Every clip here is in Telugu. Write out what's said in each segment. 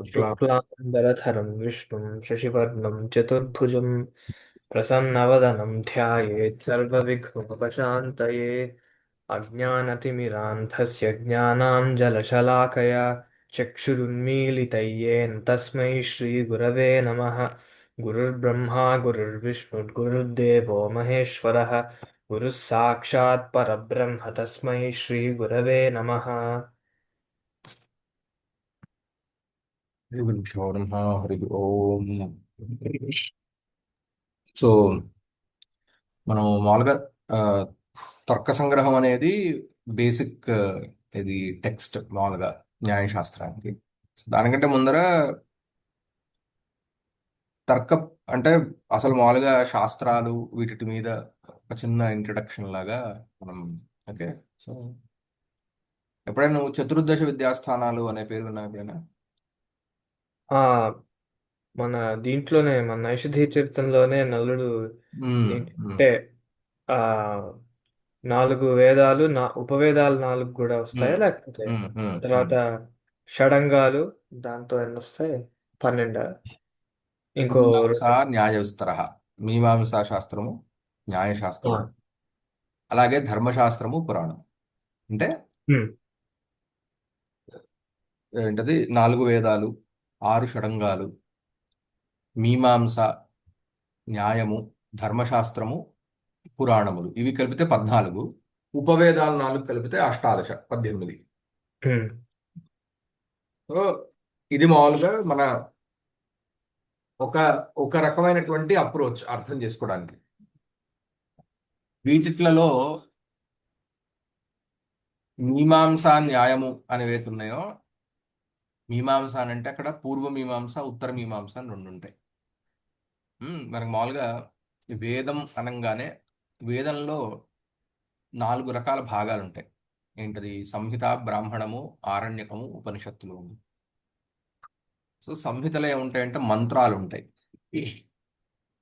శుక్లాం शुक्लाम्बरधरं विष्णुं शशिवर्णं चतुर्भुजं प्रसन्नवदनं ध्यायेत् सर्वविघ्नोपशान्तये अज्ञानतिमिरान्धस्य ज्ञानाञ्जलशलाकया चक्षुरुन्मीलितं येन तस्मै श्रीगुरवे नमः। गुरुर्ब्रह्मा गुरुर्विष्णुर्गुरुर्देवो महेश्वरः गुरुः साक्षात् परब्रह्म तस्मै श्रीगुरवे नमः। గురుభ్యో నమః హరి ఓం. సో మనం మామూలుగా ఆ, తర్క సంగ్రహం అనేది బేసిక్ ఇది టెక్స్ట్ మామూలుగా న్యాయశాస్త్రానికి. సో దానికంటే ముందర తర్క అంటే అసలు మామూలుగా శాస్త్రాలు వీటి మీద ఒక చిన్న ఇంట్రడక్షన్ లాగా మనం. ఓకే. సో ఎప్పుడైనా నువ్వు చతుర్దశ విద్యాస్థానాలు అనే పేరు విన్నా ఎప్పుడైనా? ఆ మన దీంట్లోనే మన నైషధీ చరిత్రలోనే నలుడు ఉమ్, ఉమ్, అంటే ఆ నాలుగు వేదాలు ఉపవేదాలు నాలుగు కూడా వస్తాయా ఉమ్, లేకపోతే ఉమ్. తర్వాత షడంగాలు దాంతో ఎన్ని వస్తాయి 12 ఇంకో మీమాంసా రెండు న్యాయ విస్తర. మీమాంసా శాస్త్రము, ఆ, న్యాయశాస్త్రము, అలాగే ధర్మశాస్త్రము, పురాణం. అంటే ఉమ్, ఏంటది? 4 వేదాలు, 6 షడంగాలు, మీమాంస, న్యాయము, ధర్మశాస్త్రము, పురాణములు ఇవి కలిపితే 14. ఉపవేదాలు 4 కలిపితే అష్టాదశ 18. ఉమ్, సో ఇది మామూలుగా మన ఒక ఒక రకమైనటువంటి అప్రోచ్ అర్థం చేసుకోవడానికి. వీటిట్లలో మీమాంస, న్యాయము అనేవి ఉన్నాయో, మీమాంస అని అంటే అక్కడ పూర్వ మీమాంస, ఉత్తర మీమాంస అని రెండు ఉంటాయి. మనకు మామూలుగా వేదం అనంగానే వేదంలో 4 రకాల భాగాలు ఉంటాయి. ఏంటది? సంహిత, బ్రాహ్మణము, ఆరణ్యకము, ఉపనిషత్తులు. సో సంహితలో ఏముంటాయంటే మంత్రాలు ఉంటాయి.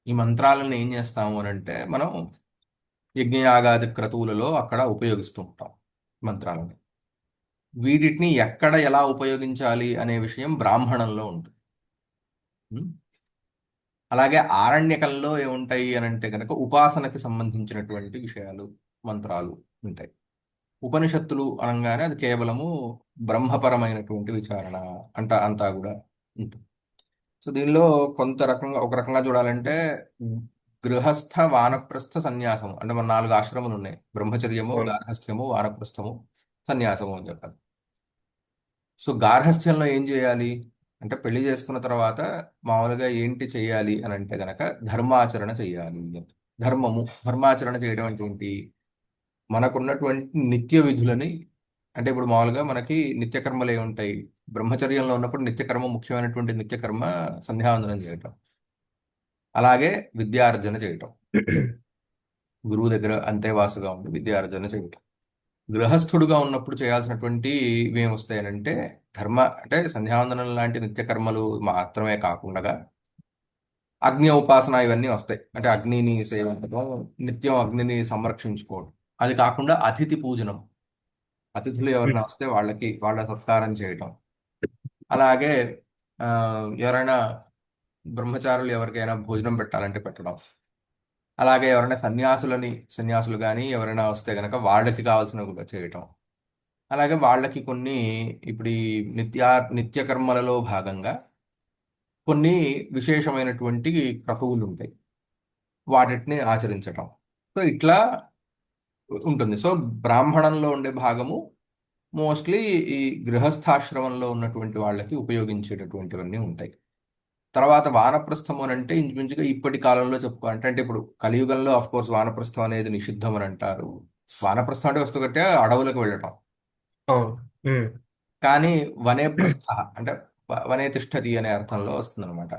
ఈ మంత్రాలను ఏం చేస్తాము అని అంటే మనం యజ్ఞయాగాది క్రతువులలో అక్కడ ఉపయోగిస్తూ ఉంటాం మంత్రాలని. వీటిని ఎక్కడ ఎలా ఉపయోగించాలి అనే విషయం బ్రాహ్మణంలో ఉంటుంది. ఉమ్. అలాగే ఆరణ్యకంలో ఏముంటాయి అని అంటే కనుక ఉపాసనకి సంబంధించినటువంటి విషయాలు, మంత్రాలు ఉంటాయి. ఉపనిషత్తులు అనగానే అది కేవలము బ్రహ్మపరమైనటువంటి విచారణ అంతా కూడా ఉంటుంది. సో దీనిలో కొంత రకంగా ఒక రకంగా చూడాలంటే గృహస్థ, వానప్రస్థ, సన్యాసము అంటే మన 4 ఆశ్రమాలు ఉన్నాయి: బ్రహ్మచర్యము, అవును. గార్హస్థ్యము, వానప్రస్థము, సన్యాసము అని చెప్పాలి. సో గార్హస్థ్యంలో ఏం చేయాలి అంటే పెళ్లి చేసుకున్న తర్వాత మామూలుగా ఏంటి చేయాలి అని అంటే గనక ధర్మాచరణ చేయాలి. ధర్మాచరణ చేయడం అంటే ఏంటి? మనకున్నటువంటి నిత్య విధులని, అంటే ఇప్పుడు మామూలుగా మనకి నిత్యకర్మలు ఏముంటాయి? బ్రహ్మచర్యంలో ఉన్నప్పుడు నిత్యకర్మ, ముఖ్యమైనటువంటి నిత్యకర్మ సంధ్యావందనం చేయటం, అలాగే విద్యార్జన చేయటం, గురువు దగ్గర అంతేవాసుగా ఉండి విద్యార్జన చేయటం. గృహస్థుడుగా ఉన్నప్పుడు చేయాల్సినటువంటి ఇవేం వస్తాయనంటే అంటే సంధ్యావందనం లాంటి నిత్యకర్మలు మాత్రమే కాకుండా అగ్ని ఉపాసన ఇవన్నీ వస్తాయి. అంటే అగ్నిని సేవించడం, నిత్యం అగ్నిని సంరక్షించుకోవడం. అది కాకుండా అతిథి పూజనం, అతిథులు ఎవరైనా ఉమ్, వస్తే వాళ్ళ సత్కారం చేయటం. అలాగే ఆ, ఎవరైనా బ్రహ్మచారులు ఎవరికైనా భోజనం పెట్టాలంటే పెట్టడం. అలాగే ఎవరైనా సన్యాసులు కానీ ఎవరైనా వస్తే గనక వాళ్ళకి కావాల్సినవి కూడా చేయటం. అలాగే వాళ్ళకి కొన్ని ఇప్పుడు ఈ నిత్య కర్మలలో భాగంగా కొన్ని విశేషమైనటువంటి క్రతువులు ఉంటాయి, వాటిని ఆచరించటం. సో ఇట్లా ఉంటుంది. సో బ్రాహ్మణంలో ఉండే భాగము మోస్ట్లీ ఈ గృహస్థాశ్రమంలో ఉన్నటువంటి వాళ్ళకి ఉపయోగించేటటువంటివన్నీ ఉంటాయి. తర్వాత వానప్రస్థం అని అంటే ఇంచుమించుగా ఇప్పటి కాలంలో అంటే ఇప్పుడు కలియుగంలో ఆఫ్ కోర్స్ వానప్రస్థం అనేది నిషిద్ధం అని అంటారు. వానప్రస్థం అంటే వస్తుకట్టే అడవులకు వెళ్ళటం. అవును. ఉమ్, కానీ వనే ప్రస్థ అంటే వనే తిష్టతి అనే అర్థంలో వస్తుందన్నమాట.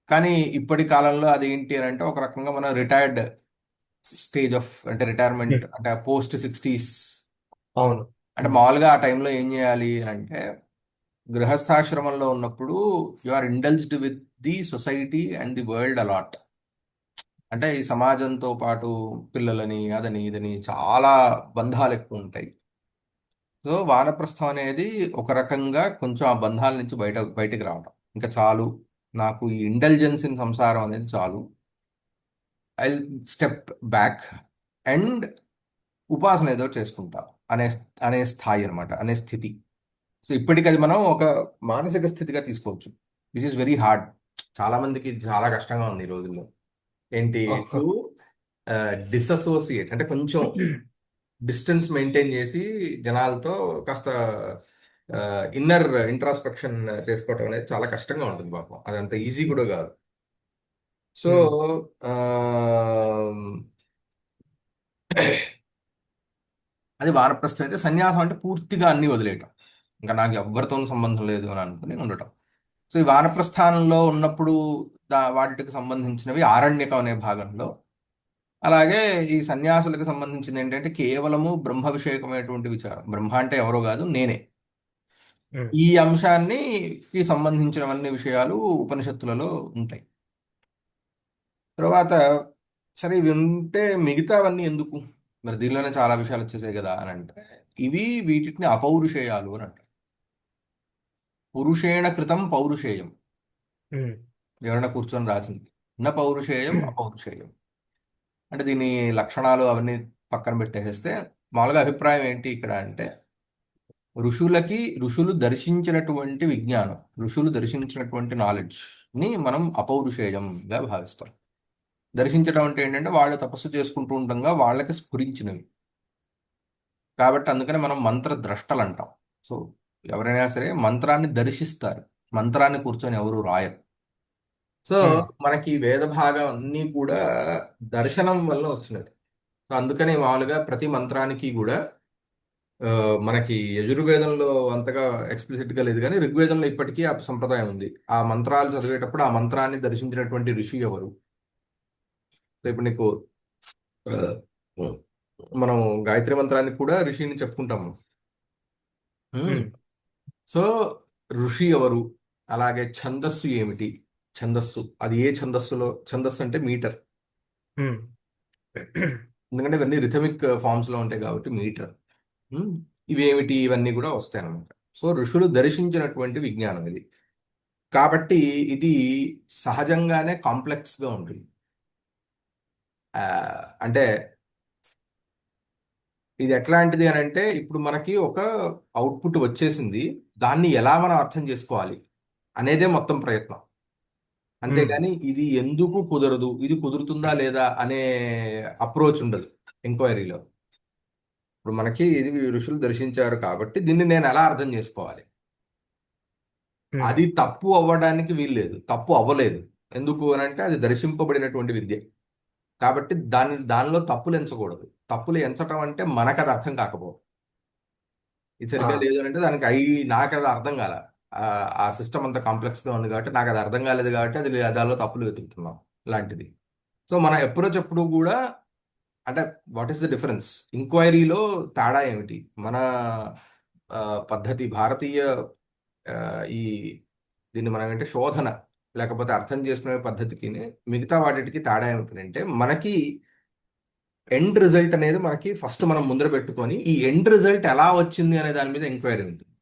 కానీ ఇప్పటి కాలంలో అది ఏంటి అని అంటే ఒక రకంగా మన రిటైర్డ్ స్టేజ్ ఆఫ్ అంటే రిటైర్మెంట్ ఉమ్, అంటే పోస్ట్ 60s. అవును. అంటే ఉమ్, మామూలుగా ఆ టైంలో ఏం చేయాలి అని అంటే గృహస్థాశ్రమంలో ఉన్నప్పుడు you are indulged with the society and the world a lot. అంటే ఈ సమాజంతో పాటు పిల్లలని అదని ఇదని చాలా బంధాలు ఎక్కువ ఉంటాయి. సో వానప్రస్థం అనేది ఒక రకంగా కొంచెం ఆ బంధాల నుంచి బయటికి రావడం. ఇంకా చాలు, నాకు ఈ ఇంటెలిజెన్స్ ఇన్ సంసారం అనేది చాలు, ఐ స్టెప్ బ్యాక్ అండ్ ఉపాసన ఏదో చేసుకుంటా అనే అనే స్థాయి అనమాట, అనే స్థితి. సో ఇప్పటికి అది మనం ఒక మానసిక స్థితిగా తీసుకోవచ్చు, విచ్ ఇస్ వెరీ హార్డ్. చాలా మందికి ఇది చాలా కష్టంగా ఉంది ఈ రోజుల్లో. ఏంటి, ఆహా. టు డిసోసియేట్ అంటే కొంచెం డిస్టెన్స్ మెయింటైన్ చేసి జనాలతో కాస్త ఇన్నర్ ఇంట్రాస్పెక్షన్ చేసుకోవటం అనేది చాలా కష్టంగా ఉంటుంది పాపం. అది అంత ఈజీ కూడా కాదు. సో ఉమ్, అది వానప్రస్థం అయితే. సన్యాసం అంటే పూర్తిగా అన్ని వదిలేయటం, ఇంకా నాకు ఎవ్వరితో సంబంధం లేదు అని అనుకుని ఉండటం. సో ఈ వానప్రస్థానంలో ఉన్నప్పుడు వాటికి సంబంధించినవి ఆరణ్యకం అనే భాగంలో. అలాగే ఈ సన్యాసులకు సంబంధించింది ఏంటంటే కేవలము బ్రహ్మ విషయకమైనటువంటి విచారం. బ్రహ్మ అంటే ఎవరో కాదు, నేనే. ఉమ్, ఈ అంశాన్ని కి సంబంధించినవన్నీ విషయాలు ఉపనిషత్తులలో ఉంటాయి. తర్వాత సరే ఇవి ఉంటే మిగతావన్నీ ఎందుకు, మరి దీనిలోనే చాలా విషయాలు వచ్చేసాయి కదా అని అంటే, ఇవి వీటిని అపౌరుషేయాలు అని అంటారు. పురుషేణ కృతం పౌరుషేయం, ఉమ్, ఎవరైనా కూర్చొని రాసింది. న పౌరుషేయం అపౌరుషేయం. అంటే దీని లక్షణాలు అవన్నీ పక్కన పెట్టేసేస్తే మామూలుగా అభిప్రాయం ఏంటి ఇక్కడ అంటే, ఋషులు దర్శించినటువంటి విజ్ఞానం, ఋషులు దర్శించినటువంటి నాలెడ్జ్ ని మనం అపౌరుషేయంగా భావిస్తాం. దర్శించడం అంటే ఏంటంటే వాళ్ళు తపస్సు చేసుకుంటూ ఉండగా వాళ్ళకి స్ఫురించినవి. కాబట్టి అందుకనే మనం మంత్రద్రష్టలు అంటాం. సో ఎవరైనా సరే మంత్రాన్ని దర్శిస్తారు, మంత్రాన్ని కూర్చొని ఎవరు రాయరు. సో ఉమ్, మనకి ఈ వేద భాగం అన్నీ కూడా దర్శనం వల్ల వచ్చినది. సో అందుకని మామూలుగా ప్రతి మంత్రానికి కూడా ఆ, మనకి యజుర్వేదంలో అంతగా ఎక్స్ప్లిసిట్ గా లేదు కానీ ఋగ్వేదంలో ఇప్పటికీ ఆ సంప్రదాయం ఉంది. ఆ మంత్రాలు చదివేటప్పుడు ఆ మంత్రాన్ని దర్శించినటువంటి ఋషి ఎవరు. సో ఇప్పుడు నీకు ఆ, మనం గాయత్రి మంత్రాన్ని కూడా ఋషిని చెప్పుకుంటాము. హ్మ్. ఉమ్, సో ఋషి ఎవరు, అలాగే ఛందస్సు ఏమిటి, ఛందస్సు అది ఏ ఛందస్సులో, ఛందస్సు అంటే మీటర్, ఉమ్, ఎందుకంటే ఇవన్నీ రిథమిక్ ఫార్మ్స్ లో ఉంటాయి కాబట్టి మీటర్. ఇవేమిటి, ఇవన్నీ కూడా వస్తాయి అన్నమాట. సో ఋషులు దర్శించినటువంటి విజ్ఞానం ఇది. కాబట్టి ఇది సహజంగానే కాంప్లెక్స్ గా ఉంటుంది. ఆ, అంటే ఇది ఎట్లాంటిది అని అంటే, ఇప్పుడు మనకి ఒక అవుట్పుట్ వచ్చేసింది, దాన్ని ఎలా మనం అర్థం చేసుకోవాలి అనేదే మొత్తం ప్రయత్నం. ఉమ్, అంతేగాని ఇది ఎందుకు కుదరదు, ఇది కుదురుతుందా లేదా అనే అప్రోచ్ ఉండదు ఎంక్వైరీలో. ఇప్పుడు మనకి ఇది ఋషులు దర్శించారు కాబట్టి దీన్ని నేను ఎలా అర్థం చేసుకోవాలి, ఉమ్, అది తప్పు అవ్వడానికి వీల్లేదు, తప్పు అవ్వలేదు. ఎందుకు అని అంటే అది దర్శింపబడినటువంటి విద్య. కాబట్టి దానిలో తప్పులు ఎంచకూడదు. తప్పులు ఎంచటం అంటే మనకు అది అర్థం కాకపోవడం. ఇది ఆ, సరిగ్గా లేదు అని అంటే దానికి నాకు అది అర్థం కాల. ఆ ఆ సిస్టమ్ అంత కాంప్లెక్స్ గా ఉంది కాబట్టి నాకు అది అర్థం కాలేదు కాబట్టి దానిలో తప్పులు వెతుకుతున్నాం లాంటిది. సో మన అప్రోచ్ ఎప్పుడు కూడా అంటే వాట్ ఈస్ ద డిఫరెన్స్, ఇంక్వైరీలో తేడా ఏమిటి, మన ఆ, పద్ధతి భారతీయ ఆ, ఈ దీన్ని మనం అంటే శోధన లేకపోతే అర్థం చేసుకునే పద్ధతికి మిగతా వాటికి తేడా ఏమిటంటే, మనకి ఎండ్ రిజల్ట్ అనేది మనకి ఫస్ట్ మనం ముందర పెట్టుకొని ఈ ఎండ్ రిజల్ట్ ఎలా వచ్చింది అనే దాని మీద ఎంక్వైరీ ఉంటుంది.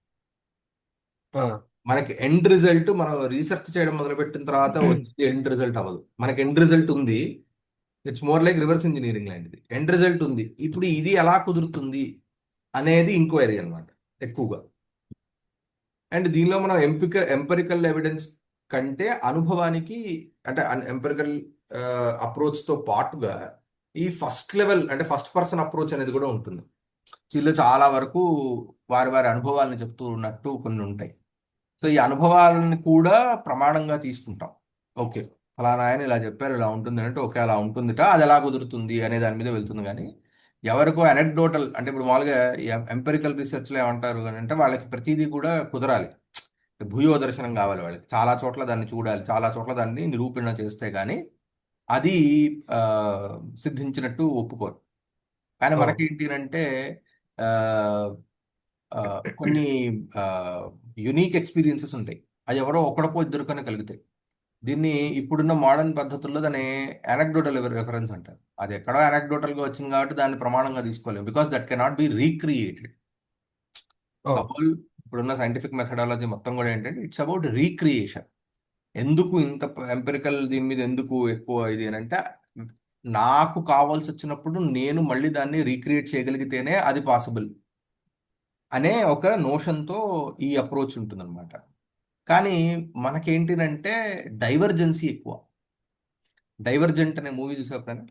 ఆ, మనకి ఎండ్ రిజల్ట్ మనం రీసెర్చ్ చేయడం మొదలుపెట్టిన తర్వాత వచ్చింది ఎండ్ రిజల్ట్ అవ్వదు. మనకి ఎండ్ రిజల్ట్ ఉంది, it's more like reverse engineering లాంటిది. ఎండ్ రిజల్ట్ ఉంది, ఇప్పుడు ఇది ఎలా కుదురుతుంది అనేది ఇంక్వైరీ అన్నమాట ఎక్కువగా. అండ్ దీనిలో మనం ఎంపెరికల్ ఎవిడెన్స్ కంటే అనుభవానికి అంటే ఎంపెరికల్ అప్రోచ్ తో పాటుగా ఈ ఫస్ట్ లెవెల్ అంటే ఫస్ట్ పర్సన్ అప్రోచ్ అనేది కూడా ఉంటుంది. వీళ్ళు చాలా వరకు వారి వారి అనుభవాలను చెప్తూ ఉన్నట్టు కొన్ని ఉంటాయి. సో ఈ అనుభవాలను కూడా ప్రమాణంగా తీసుకుంటాం. ఓకే, ఫలానా ఆయన ఇలా చెప్పారు, ఇలా ఉంటుంది అంటే ఓకే అలా ఉంటుందిట, అది ఎలా కుదురుతుంది అనే దాని మీద వెళ్తుంది. కానీ ఎవరికో అనెక్డోటల్ అంటే ఇప్పుడు మామూలుగా ఎంపెరికల్ రీసెర్చ్లో ఏమంటారు అని అంటే వాళ్ళకి ప్రతిదీ కూడా కుదరాలి, భూయో దర్శనం కావాలి వాళ్ళకి, చాలా చోట్ల దాన్ని చూడాలి, చాలా చోట్ల దాన్ని నిరూపణ చేస్తే గానీ అది ఆ, సిద్ధించినట్టు ఒప్పుకోరు. కానీ ఓ, మనకేంటి అంటే ఆ, ఆ, కొన్ని యునీక్ ఎక్స్పీరియన్సెస్ ఉంటాయి. అది ఎవరో ఒకడికో ఇద్దరికనే కలుగుతాయి. దీన్ని ఇప్పుడున్న మోడర్న్ పద్ధతుల్లో దాన్ని అనెక్డోటల్ రెఫరెన్స్ అంటారు. అది ఎక్కడో anecdotal గా వచ్చింది కాబట్టి దాన్ని ప్రమాణంగా తీసుకోలేము, because that cannot be recreated. The అవును. హోల్ ఇప్పుడున్న సైంటిఫిక్ మెథడాలజీ మొత్తం కూడా ఏంటంటే ఇట్స్ అబౌట్ రీక్రియేషన్. ఎందుకు ఇంత ఎంపెరికల్ దీని మీద ఎందుకు ఎక్కువ ఇది అని అంటే, నాకు కావాల్సి వచ్చినప్పుడు నేను మళ్ళీ దాన్ని రీక్రియేట్ చేయగలిగితేనే అది పాసిబుల్ అనే ఒక నోషన్తో ఈ అప్రోచ్ ఉంటుందన్నమాట. కానీ మనకేంటినంటే డైవర్జెన్సీ ఎక్కువ. డైవర్జెంట్ అనే మూవీ చూసా ఎప్పుడైనా?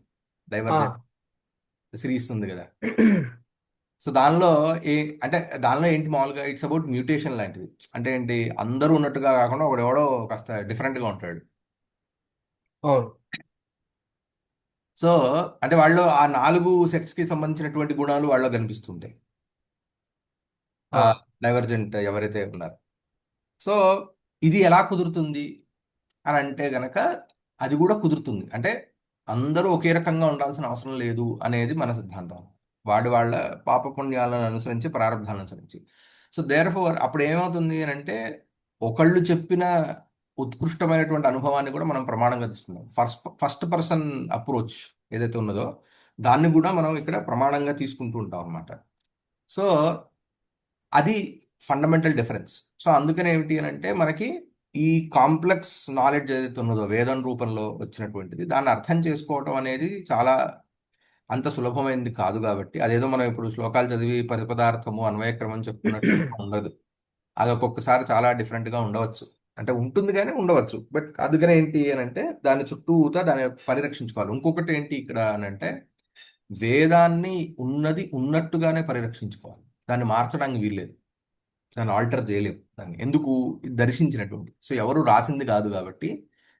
డైవర్జెంట్ ఆ. సిరీస్ ఉంది కదా. సో దానిలో ఏ అంటే దానిలో ఏంటి మామూలుగా ఇట్స్ అబౌట్ మ్యూటేషన్ లాంటిది. అంటే ఏంటి, అందరూ ఉన్నట్టుగా కాకుండా ఒకడెవడో కాస్త డిఫరెంట్గా ఉంటాడు. అవును. సో అంటే వాళ్ళు ఆ 4 సెక్స్ కి సంబంధించినటువంటి గుణాలు వాళ్ళలో కనిపిస్తుంటాయి, ఆ ఆ. డైవర్జెంట్ ఎవరైతే ఉన్నారో. సో ఇది ఎలా కుదురుతుంది అని అంటే గనక, అది కూడా కుదురుతుంది. అంటే అందరూ ఒకే రకంగా ఉండాల్సిన అవసరం లేదు అనేది మన సిద్ధాంతం. వాడి వాళ్ళ పాపపుణ్యాలను అనుసరించి, ప్రారంధాలను అనుసరించి. సో దేర్ ఫోర్ అప్పుడు ఏమవుతుంది అని అంటే, ఒకళ్ళు చెప్పిన ఉత్కృష్టమైనటువంటి అనుభవాన్ని కూడా మనం ప్రమాణంగా తీసుకున్నాం. ఫస్ట్ పర్సన్ అప్రోచ్ ఏదైతే ఉన్నదో దాన్ని కూడా మనం ఇక్కడ ప్రమాణంగా తీసుకుంటూ ఉంటాం అన్నమాట. సో అది ఫండమెంటల్ డిఫరెన్స్. సో అందుకని ఏమిటి అని అంటే, మనకి ఈ కాంప్లెక్స్ నాలెడ్జ్ ఏదైతే ఉన్నదో వేదం రూపంలో వచ్చినటువంటిది, దాన్ని అర్థం చేసుకోవటం అనేది చాలా అంత సులభమైనది కాదు. కాబట్టి అదేదో మనం ఇప్పుడు శ్లోకాలు చదివి పదార్థము అన్వయక్రమం చెప్పుకున్నట్టు ఉండదు. అది ఒక్కొక్కసారి చాలా డిఫరెంట్గా ఉండవచ్చు. అంటే ఉంటుంది కానీ ఉండవచ్చు. బట్ అందుకనే ఏంటి అని అంటే, దాని చుట్టూతా దాన్ని పరిరక్షించుకోవాలి. ఇంకొకటి ఏంటి ఇక్కడ అని అంటే, వేదాన్ని ఉన్నది ఉన్నట్టుగానే పరిరక్షించుకోవాలి. దాన్ని మార్చడానికి వీల్లేదు. దాన్ని ఆల్టర్ చేయలేము. దాన్ని ఎందుకు, ఇది దర్శించినటువంటి, సో ఎవరు రాసింది కాదు కాబట్టి,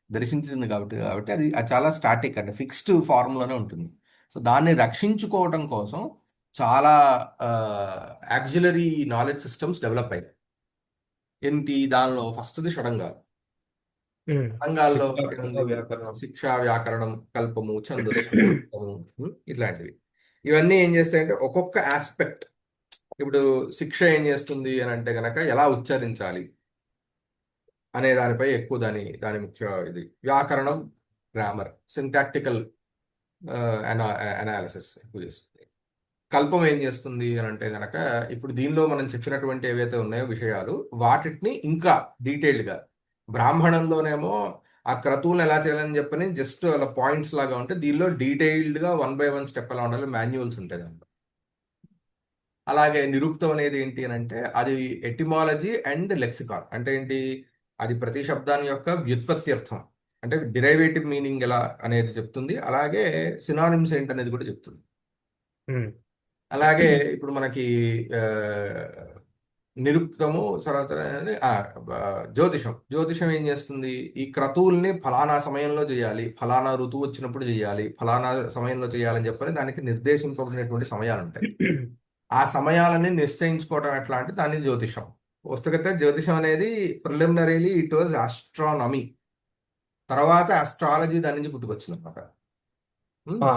దర్శించింది కాబట్టి అది చాలా స్టాటిక్ అంటే ఫిక్స్డ్ ఫార్ములానే ఉంటుంది. సో దాన్ని రక్షించుకోవడం కోసం చాలా యాక్సిలరీ నాలెడ్జ్ సిస్టమ్స్ డెవలప్ అయ్యాయి. ఏంటి దానిలో ఫస్ట్ది షడంగాలు. ఉమ్. షడంగాల్లో శిక్ష, కళ, ఏముంది? వ్యాకరణం. శిక్ష, వ్యాకరణం, కల్పము, ఛందస్సు, నిరుక్తము, ఇట్లాంటివి. ఇవన్నీ ఏం చేస్తాయంటే ఒక్కొక్క ఆస్పెక్ట్. ఇప్పుడు శిక్ష ఏం చేస్తుంది అని అంటే గనక, ఎలా ఉచ్చరించాలి అనే దానిపై ఎక్కువ దాని దాని ముఖ్య ఇది. వ్యాకరణం, గ్రామర్, సింటాక్టికల్ అనాలిసిస్ ఎక్కువ చేస్తుంది. కల్పం ఏం చేస్తుంది అని అంటే గనక, ఇప్పుడు దీనిలో మనం చెప్పినటువంటి ఏవైతే ఉన్నాయో విషయాలు, వాటిని ఇంకా డీటెయిల్డ్గా, బ్రాహ్మణంలోనేమో ఆ క్రతువులను ఎలా చేయాలని చెప్పని జస్ట్ అలా పాయింట్స్ లాగా ఉంటే, దీనిలో డీటెయిల్డ్గా 1 by 1 స్టెప్ ఎలా ఉండాలి, మాన్యువల్స్ ఉంటాయి దాంట్లో. అలాగే నిరుక్తం అనేది ఏంటి అని అంటే, అది ఎటిమాలజీ అండ్ లెక్సికాన్. అంటే ఏంటి, అది ప్రతి శబ్దాన్ని యొక్క వ్యుత్పత్తి అర్థం, అంటే డిరైవేటివ్ మీనింగ్ ఎలా అనేది చెప్తుంది. అలాగే సినానిమ్స్ ఏంటనేది కూడా చెప్తుంది. ఉమ్. అలాగే ఇప్పుడు మనకి ఆ, నిరుక్తము తర్వాత జ్యోతిషం. జ్యోతిషం ఏం చేస్తుంది, ఈ క్రతువుల్ని ఫలానా సమయంలో చేయాలి, ఫలానా ఋతువు వచ్చినప్పుడు చేయాలి, ఫలానా సమయంలో చేయాలని చెప్పని దానికి నిర్దేశింపబడినటువంటి సమయాలు ఉంటాయి. ఆ సమయాలని నిశ్చయించుకోవడం ఎట్లా అంటే దాన్ని జ్యోతిషం. వస్తుకైతే జ్యోతిషం అనేది ప్రిలిమినరీలీ ఇట్ వాజ్ ఆస్ట్రానమీ. తర్వాత ఆస్ట్రాలజీ దాని నుంచి పుట్టుకొచ్చింది అనమాట. ఆ.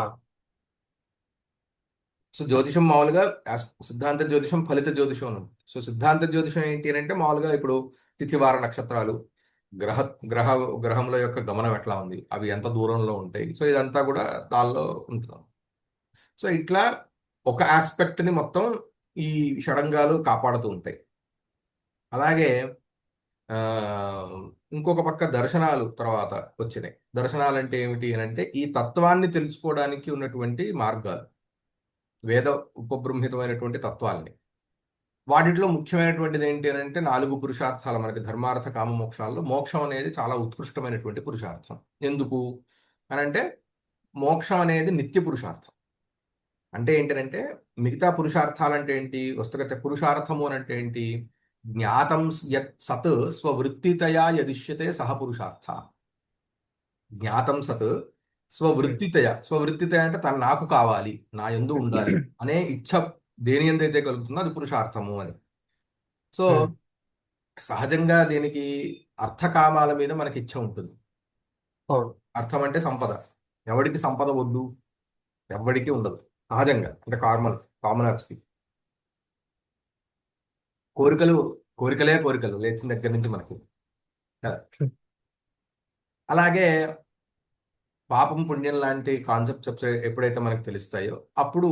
సో జ్యోతిషం మామూలుగా సిద్ధాంత జ్యోతిషం, ఫలిత జ్యోతిషం అని ఉంది. సో సిద్ధాంత జ్యోతిషం ఏంటి అని అంటే, మామూలుగా ఇప్పుడు తిథివార నక్షత్రాలు, గ్రహ గ్రహ గ్రహముల యొక్క గమనం ఎట్లా ఉంది, అవి ఎంత దూరంలో ఉంటాయి, సో ఇదంతా కూడా దానిలో ఉంటుంది. సో ఇట్లా ఒక ఆస్పెక్ట్ని మొత్తం ఈ షడంగాలు కాపాడుతూ ఉంటాయి. అలాగే ఆ, ఇంకొక పక్క దర్శనాలు తర్వాత వచ్చినాయి. దర్శనాలు అంటే ఏమిటి అని అంటే, ఈ తత్వాన్ని తెలుసుకోవడానికి ఉన్నటువంటి మార్గాలు, వేద ఉపబృంహితమైనటువంటి తత్వాల్ని. వాటిలో ముఖ్యమైనటువంటిది ఏంటి అని అంటే, 4 పురుషార్థాలు మనకి ధర్మార్థ కామ మోక్షాల్లో మోక్షం అనేది చాలా ఉత్కృష్టమైనటువంటి పురుషార్థం. ఎందుకు అని అంటే, మోక్షం అనేది నిత్య పురుషార్థం. అంటే ఏంటంటే, మిగతా పురుషార్థాలు అంటే ఏంటి, వస్తుగత పురుషార్థము అని అంటే ఏంటి, జ్ఞాతం యత్ సత్ స్వవృత్తితయా యదిష్యతే సహ పురుషార్థ. జ్ఞాతం సత్ ఉమ్. స్వవృత్తితయ అంటే తను నాకు కావాలి, నా యందు ఉండాలి అనే ఇచ్ఛ దేని ఎందైతే కలుగుతుందో అది పురుషార్థము అని. సో ఉమ్. సహజంగా దీనికి అర్థకామాల మీద మనకి ఇచ్ఛ ఉంటుంది. అవును. అర్థం అంటే సంపద. ఎవడికి సంపద వద్దు? ఎవడికి ఉండదు సహజంగా. అంటే కామనర్స్కి కోరికలు, కోరికలే కోరికలు లేచిన దగ్గర నుంచి మనకి కదా. అలాగే పాపం పుణ్యం లాంటి కాన్సెప్ట్స్ ఎప్పుడైతే మనకు తెలుస్తాయో, అప్పుడు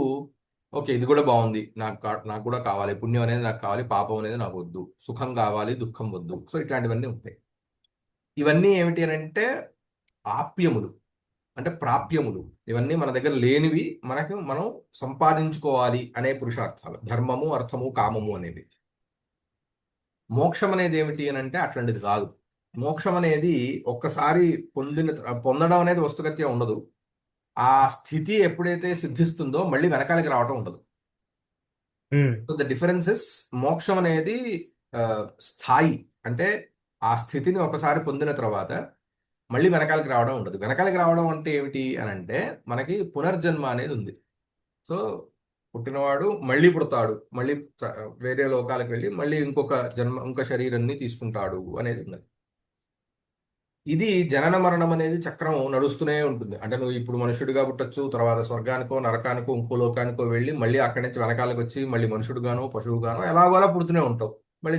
ఓకే, ఇది కూడా బాగుంది, నాకు కూడా కావాలి, పుణ్యం అనేది నాకు కావాలి, పాపం అనేది నాకు వద్దు, సుఖం కావాలి, దుఃఖం వద్దు. సో ఇట్లాంటివన్నీ ఉంటాయి. ఇవన్నీ ఏమిటి అని అంటే ఆప్యములు, అంటే ప్రాప్యములు. ఇవన్నీ మన దగ్గర లేనివి, మనం సంపాదించుకోవాలి అనే పురుషార్థాలు. ధర్మము, అర్థము, కామము అనేవి. మోక్షం అనేది ఏమిటి అని అంటే అట్లాంటిది కాదు. మోక్షం అనేది ఒక్కసారి పొందడం అనేది వస్తుగత్యం ఉండదు. ఆ స్థితి ఎప్పుడైతే సిద్ధిస్తుందో మళ్ళీ వెనకాలకి రావటం ఉండదు. ఉమ్, సో ద డిఫరెన్సెస్, మోక్షం అనేది ఆ, స్థాయి. అంటే ఆ స్థితిని ఒకసారి పొందిన తర్వాత మళ్ళీ వెనకాలకి రావడం ఉండదు. వెనకాలకి రావడం అంటే ఏమిటి అని అంటే మనకి పునర్జన్మ అనేది ఉంది. సో పుట్టినవాడు మళ్ళీ పుడతాడు, మళ్ళీ వేరే లోకాలకు వెళ్ళి మళ్ళీ ఇంకొక జన్మ, ఇంకొక శరీరాన్ని తీసుకుంటాడు అనేది ఉన్నది. ఇది జనన మరణం అనేది చక్రం నడుస్తూనే ఉంటుంది. అంటే నువ్వు ఇప్పుడు మనుషుడిగా పుట్టొచ్చు, తర్వాత స్వర్గానికో నరకానికో ఇంకో లోకానికో వెళ్ళి మళ్ళీ అక్కడి నుంచి వెనకాలకు వచ్చి మళ్ళీ మనుషుడుగానో పశువుగానో ఎలాగోలా పుడుతూనే ఉంటావు. మళ్ళీ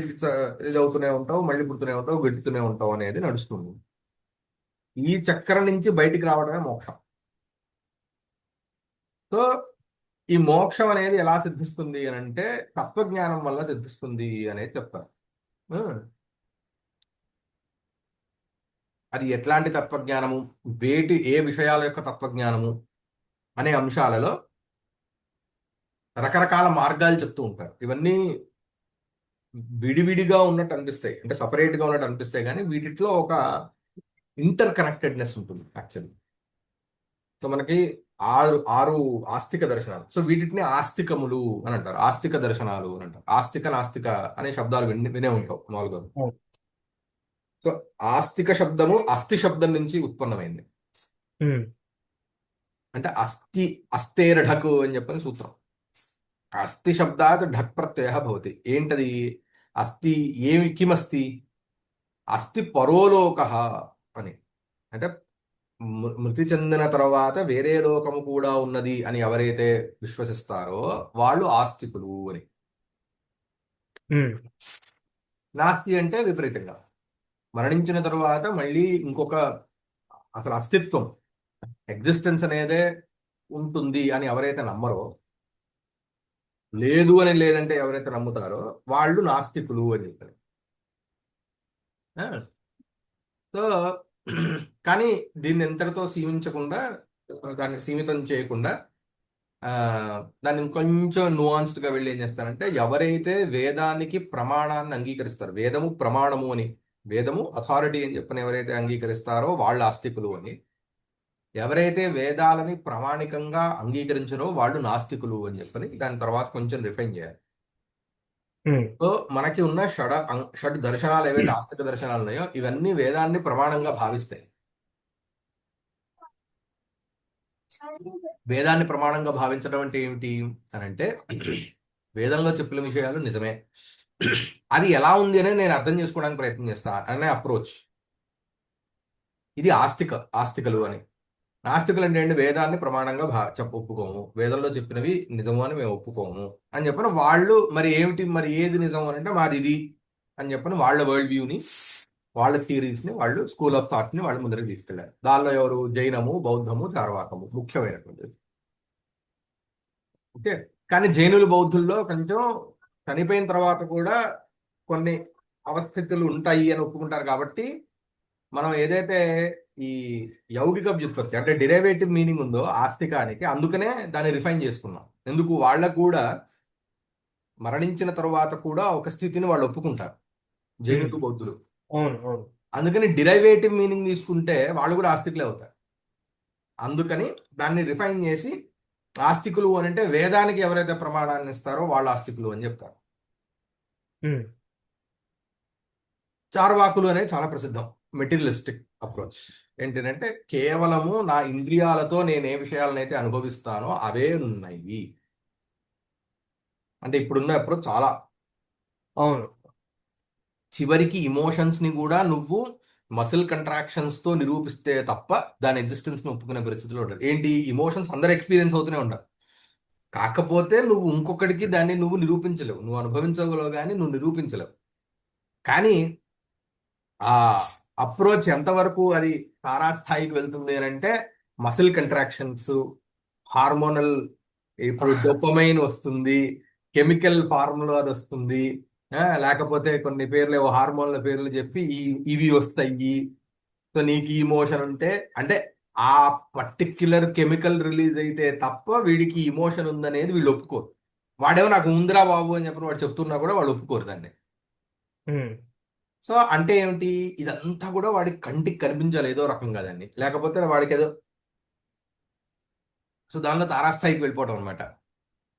ఇది అవుతూనే ఉంటావు, మళ్ళీ పుడుతూనే ఉంటావు, గెడుతూనే ఉంటావు అనేది నడుస్తుంది. ఈ చక్రం నుంచి బయటికి రావడమే మోక్షం. సో ఈ మోక్షం అనేది ఎలా సిద్ధిస్తుంది అని అంటే తత్వజ్ఞానం వల్ల సిద్ధిస్తుంది అనేది చెప్తారు. ఉం. అది ఎట్లాంటి తత్వజ్ఞానము, ఏ విషయాల యొక్క తత్వజ్ఞానము అనే అంశాలలో రకరకాల మార్గాలు చెప్తూ ఉంటారు. ఇవన్నీ విడివిడిగా ఉన్నట్టు అనిపిస్తాయి, అంటే సపరేట్ గా ఉన్నట్టు అనిపిస్తాయి, కానీ వీటిలో ఒక ఇంటర్ కనెక్టెడ్నెస్ ఉంటుంది యాక్చువల్లీ. సో మనకి ఆరు ఆరు ఆస్తిక దర్శనాలు. సో వీటిని ఆస్తికములు అని అంటారు, ఆస్తిక దర్శనాలు అని అంటారు. ఆస్తిక నాస్తిక అనే శబ్దాలు వినే ఉంటావు మామూలుగా. అవును. సో ఆస్తిక శబ్దము అస్థి శబ్దం నుంచి ఉత్పన్నమైంది. ఉమ్, అంటే అస్థి, అస్థేరఢకు అని చెప్పని సూత్రం. అస్థి శబ్దాత్ ఢక్ ప్రత్యయ భవతి. ఏంటది అస్థి? కిమస్తి? అస్థి పరోలోక అని. అంటే మృతి చెందిన తర్వాత వేరే లోకము కూడా ఉన్నది అని ఎవరైతే విశ్వసిస్తారో వాళ్ళు ఆస్తికులు అని. ఉమ్, నాస్తి అంటే విపరీతంగా, మరణించిన తరువాత మళ్ళీ ఇంకొక అసలు అస్తిత్వం, ఎగ్జిస్టెన్స్ అనేదే ఉంటుంది అని ఎవరైతే నమ్మరో, లేదు అని లేదంటే ఎవరైతే నమ్ముతారో వాళ్ళు నాస్తికులు అని చెప్పారు. ఆ, సో కానీ దీన్ని ఎంతటితో సీమించకుండా, దాన్ని సీమితం చేయకుండా, ఆ, దాన్ని ఇంకొంచెం nuanced గా వెళ్ళి ఏం చేస్తారంటే ఎవరైతే వేదానికి ప్రమాణాన్ని అంగీకరిస్తారు, వేదము ప్రమాణము అని, వేదము అథారిటీ అని చెప్పని ఎవరైతే అంగీకరిస్తారో వాళ్ళు ఆస్తికులు అని, ఎవరైతే వేదాలని ప్రామాణికంగా అంగీకరించరో వాళ్ళు నాస్తికులు అని చెప్పని దాని తర్వాత కొంచెం రిఫైన్ చేయాలి. ఉమ్, సో మనకి ఉన్న షడ్ దర్శనాలు ఏవైతే ఆస్తిక దర్శనాలు ఉన్నాయో ఇవన్నీ వేదాన్ని ప్రమాణంగా భావిస్తాయి. వేదాన్ని ప్రమాణంగా భావించడం అంటే ఏమిటి అని అంటే వేదంలో చెప్పిన విషయాలు నిజమే, అది ఎలా ఉంది అనేది నేను అర్థం చేసుకోవడానికి ప్రయత్నం చేస్తా అనే అప్రోచ్. ఇది ఆస్తికలు అని. నాస్తికులు అంటే ఏంటి? వేదాన్ని ప్రమాణంగా ఒప్పుకోము, వేదంలో చెప్పినవి నిజము అని మేము ఒప్పుకోము అని చెప్పిన వాళ్ళు. మరి ఏమిటి, మరి ఏది నిజం అని అంటే మాది ఇది అని చెప్పిన వాళ్ళ వరల్డ్ వ్యూని, వాళ్ళ థియరీస్ ని, వాళ్ళు స్కూల్ ఆఫ్ థాట్ ని వాళ్ళు ముందరికి తీసుకెళ్లారు. దానిలో ఎవరు? జైనము, బౌద్ధము, చార్వాకము ముఖ్యమైనటువంటిది. ఓకే. కానీ జైనులు, బౌద్ధుల్లో కొంచెం చనిపోయిన తర్వాత కూడా కొన్ని అవస్థితులు ఉంటాయి అని ఒప్పుకుంటారు. కాబట్టి మనం ఏదైతే ఈ యౌగిక వ్యుత్పత్తి అంటే డిరైవేటివ్ మీనింగ్ ఉందో ఆస్తికానికి, అందుకనే దాన్ని రిఫైన్ చేసుకున్నాం. ఎందుకు? వాళ్ళకు కూడా మరణించిన తరువాత కూడా ఒక స్థితిని వాళ్ళు ఒప్పుకుంటారు, ఉమ్, జైనులు, బౌద్ధులు. అవును అవును. అందుకని డిరైవేటివ్ మీనింగ్ తీసుకుంటే వాళ్ళు కూడా ఆస్తికులే అవుతారు. అందుకని దాన్ని రిఫైన్ చేసి ఆస్తికులు అని అంటే వేదానికి ఎవరైతే ప్రమాణాన్ని ఇస్తారో వాళ్ళు ఆస్తికులు అని చెప్తారు. ఉమ్, చార్వాకులు అనేది చాలా ప్రసిద్ధం, మెటీరియలిస్టిక్ అప్రోచ్. ఏంటంటే కేవలము నా ఇంద్రియాలతో నేను ఏ విషయాలనైతే అనుభవిస్తానో అవే ఉన్నాయి. అంటే ఇప్పుడున్న అప్రోచ్ చాలా. అవును. చివరికి ఇమోషన్స్ ని కూడా నువ్వు మసిల్ కంట్రాక్షన్స్ తో నిరూపిస్తే తప్ప దాని ఎగ్జిస్టెన్స్ ని ఒప్పుకునే పరిస్థితిలో ఉంటారు. ఏంటి? ఇమోషన్స్ అందరూ ఎక్స్పీరియన్స్ అవుతూనే ఉంటారు, కాకపోతే నువ్వు ఇంకొకటికి దాన్ని నువ్వు నిరూపించలేవు. నువ్వు అనుభవించగలవు కానీ నువ్వు నిరూపించలేవు. కానీ ఆ అప్రోచ్ ఎంతవరకు అది తారాస్థాయికి వెళ్తుంది అని అంటే మసిల్ కంట్రాక్షన్స్, హార్మోనల్ ఇప్పుడు డోపమైన్ వస్తుంది, కెమికల్ ఫార్ములా అది వస్తుంది, లేకపోతే కొన్ని పేర్లు ఏవో హార్మోన్ల పేర్లు చెప్పి ఇవి వస్తాయి. సో నీకు ఈ ఇమోషన్ ఉంటే అంటే ఆ పర్టిక్యులర్ కెమికల్ రిలీజ్ అయితే తప్ప వీడికి ఇమోషన్ ఉందనేది వీళ్ళు ఒప్పుకోరు. వాడేమో నాకు ఉందిరా బాబు అని చెప్పి వాడు చెప్తున్నా కూడా వాళ్ళు ఒప్పుకోరు దాన్ని. ఉమ్, సో అంటే ఏమిటి, ఇదంతా కూడా వాడికి కంటికి కనిపించాలి ఏదో రకంగా దాన్ని, లేకపోతే వాడికి ఏదో, సో దానిలో తారాస్థాయికి వెళ్ళిపోవడం అనమాట.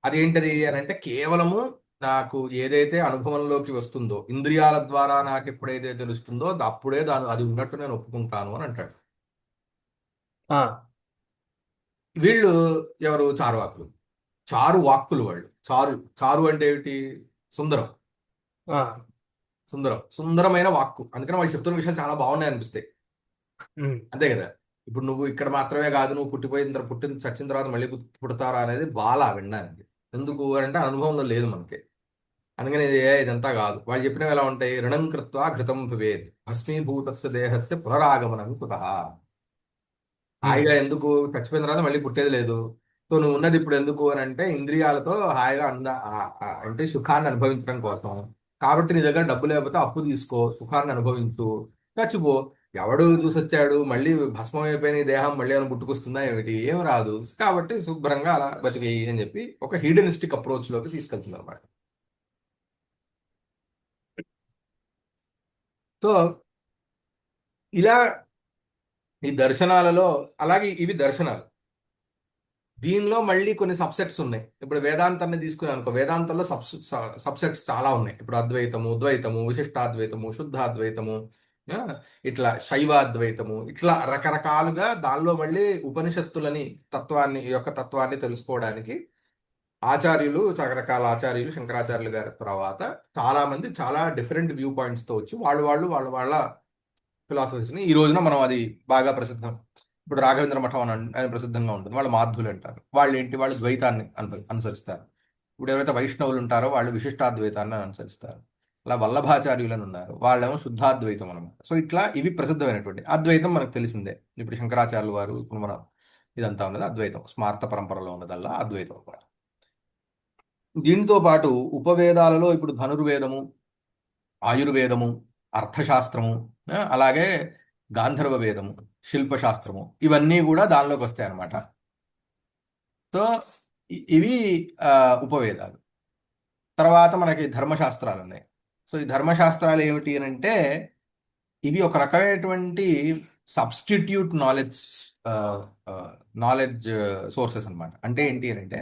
అదేంటది అని అంటే కేవలము నాకు ఏదైతే అనుభవంలోకి వస్తుందో, ఇంద్రియాల ద్వారా నాకు ఎప్పుడైతే తెలుస్తుందో అప్పుడే అది ఉన్నట్టు నేను ఒప్పుకుంటాను అని అంటాడు. ఆ, వీళ్ళు ఎవరు, చారువాకులు. చారు వాక్కులు వాళ్ళు. చారు చారు అంటే ఏమిటి, సుందరం. ఆ, సుందరమైన వాక్కు, అందుకని వాళ్ళు చెప్తున్న విషయాలు చాలా బాగున్నాయి అనిపిస్తాయి. ఉమ్, అంతే కదా. ఇప్పుడు నువ్వు ఇక్కడ మాత్రమే కాదు, నువ్వు చచ్చిన తర్వాత మళ్ళీ పుడతారా అనేది బాలా వినడానికి. ఎందుకు అంటే అనుభవంలో లేదు మనకి. అందుకని ఇదంతా కాదు. వాళ్ళు చెప్పినవి ఎలా ఉంటాయి, రుణం కృత్వా ఘృతం భవేత్ భస్మీభూతస్య దేహస్య పునరాగమనం కుతః. ఉమ్, హాయిగా ఎందుకు, చచ్చిపోయిన తర్వాత మళ్ళీ పుట్టేది లేదు. సో నువ్వు ఉన్నది ఇప్పుడు ఎందుకు అని అంటే ఇంద్రియాలతో హాయిగా అంటే సుఖాన్ని అనుభవించడం కోసం. కాబట్టి నీ దగ్గర డబ్బు లేకపోతే అప్పు తీసుకో, సుఖాన్ని అనుభవించు, చచ్చిపో. ఎవడు చూసొచ్చాడు మళ్ళీ భస్మం అయిపోయిన ఈ దేహం మళ్ళీ ఏమైనా పుట్టుకొస్తుందా ఏమిటి, ఏం రాదు. కాబట్టి శుభ్రంగా అలా బతికేయి అని చెప్పి ఒక హీడనిస్టిక్ అప్రోచ్ లోకి తీసుకెళ్తుంది అనమాట. సో ఇలా ఈ దర్శనాలలో, అలాగే ఇవి దర్శనాలు. దీనిలో మళ్ళీ కొన్ని సబ్సెట్స్ ఉన్నాయి. ఇప్పుడు వేదాంతాన్ని తీసుకుని అనుకో, వేదాంతంలో సబ్సెట్స్ చాలా ఉన్నాయి. ఇప్పుడు అద్వైతము, ద్వైతము, విశిష్టాద్వైతము, శుద్ధాద్వైతము, ఆ, ఇట్లా శైవాద్వైతము, ఇట్లా రకరకాలుగా దానిలో మళ్ళీ ఉపనిషత్తులని ఈ యొక్క తత్వాన్ని తెలుసుకోవడానికి ఆచార్యులు, రకరకాల ఆచార్యులు, శంకరాచార్యులు గారి తర్వాత చాలా మంది చాలా డిఫరెంట్ వ్యూ పాయింట్స్ తో వచ్చి వాళ్ళ ఫిలాసఫీస్ని ఈ రోజున మనం అది బాగా ప్రసిద్ధం. ఇప్పుడు రాఘవేంద్ర మఠం అని ప్రసిద్ధంగా ఉంటుంది. వాళ్ళు మాధ్వులు అంటారు. వాళ్ళు ఏంటి, వాళ్ళు ద్వైతాన్ని అనుసరిస్తారు. ఇప్పుడు ఎవరైతే వైష్ణవులు ఉంటారో వాళ్ళు విశిష్టాద్వైతాన్ని అనుసరిస్తారు. అలా వల్లభాచార్యులను ఉన్నారు, వాళ్ళేమో శుద్ధాద్వైతం అనమాట. సో ఇట్లా ఇవి ప్రసిద్ధమైనటువంటి అద్వైతం మనకు తెలిసిందే. ఇప్పుడు శంకరాచార్యులు వారు, ఇప్పుడు మనం ఇదంతా ఉన్నది అద్వైతం, స్మార్త పరంపరలో ఉన్నదల్లా అద్వైతం అన్నమాట. దీనితో పాటు ఉపవేదాలలో ఇప్పుడు ధనుర్వేదము, ఆయుర్వేదము, అర్థశాస్త్రము, అలాగే గాంధర్వ వేదము, శిల్పశాస్త్రము, ఇవన్నీ కూడా దానిలోకి వస్తాయి అన్నమాట. సో ఇవి ఆ, ఉపవేదాలు. తర్వాత మనకి ధర్మశాస్త్రాలు ఉన్నాయి. సో ఈ ధర్మశాస్త్రాలు ఏమిటి అని అంటే ఇవి ఒక రకమైనటువంటి సబ్స్టిట్యూట్ నాలెడ్జ్ సోర్సెస్ అన్నమాట. అంటే ఏంటి అని అంటే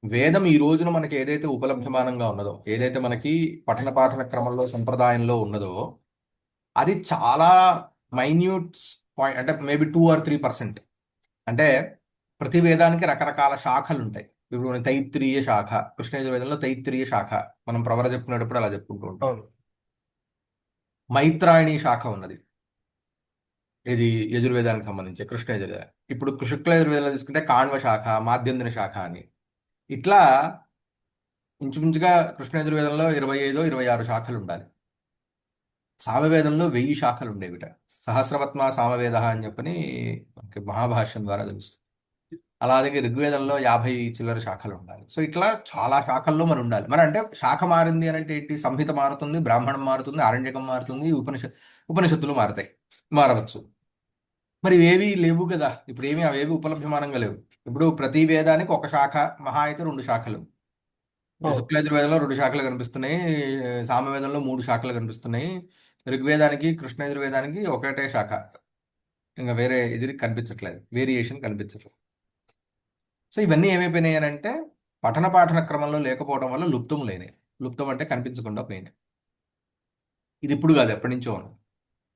వేదం ఈ రోజున మనకి ఏదైతే ఉపలభ్యమానంగా ఉన్నదో, ఏదైతే మనకి పఠన పాఠన క్రమంలో సంప్రదాయంలో ఉన్నదో, అది చాలా మైన్యూట్ పాయింట్, అంటే మేబీ 2 or 3%. అంటే ప్రతి వేదానికి రకరకాల శాఖలు ఉంటాయి. ఇప్పుడు మన తైత్రీయ శాఖ, కృష్ణ యజుర్వేదంలో తైత్రీయ శాఖ, మనం ప్రవర చెప్పుకునేటప్పుడు అలా చెప్పుకుంటూ ఉంటాం. అవును. మైత్రాయణి శాఖ ఉన్నది, ఇది యజుర్వేదానికి సంబంధించి కృష్ణ యజుర్వేదం. ఇప్పుడు శుక్ల యజుర్వేదంలో తీసుకుంటే కాణ్వ శాఖ, మాధ్యందిన శాఖ అని, ఇట్లా ఇంచుమించుగా కృష్ణ యజుర్వేదంలో 25 or 26 శాఖలు ఉండాలి. సామవేదంలో 1000 శాఖలు ఉండేవిట. సహస్రవత్మ సామవేద అని చెప్పని మనకి మహాభాష్యం ద్వారా తెలుస్తుంది. అలాగే ఋగ్వేదంలో 50 చిల్లర శాఖలు ఉండాలి. సో ఇట్లా చాలా శాఖల్లో మనం ఉండాలి. మరి అంటే శాఖ మారింది అని అంటే ఏంటి, సంహిత మారుతుంది, బ్రాహ్మణం మారుతుంది, ఆరణ్యకం మారుతుంది, ఉపనిషత్తులు మారుతాయి, మారవచ్చు. మరి ఇవేవి లేవు కదా, ఇప్పుడు అవేవి ఉపలభ్యమానంగా లేవు. ఇప్పుడు ప్రతి వేదానికి ఒక శాఖ, మహా అయితే 2 శాఖలు. అవును. శుక్లయజుర్వేదంలో 2 శాఖలు కనిపిస్తున్నాయి, సామవేదంలో 3 శాఖలు కనిపిస్తున్నాయి, ఋగ్వేదానికి కృష్ణ యజుర్వేదానికి ఒకటే శాఖ, ఇంకా వేరే ఇది కనిపించట్లేదు, వేరియేషన్ కనిపించట్లేదు. సో ఇవన్నీ ఏమైపోయినాయి అని అంటే పఠన పాఠన క్రమంలో లేకపోవడం వల్ల లుప్తం లేనాయి. లుప్తం అంటే కనిపించకుండా పోయినాయి. ఇది ఇప్పుడు కాదు, ఎప్పటి నుంచో ఉంది.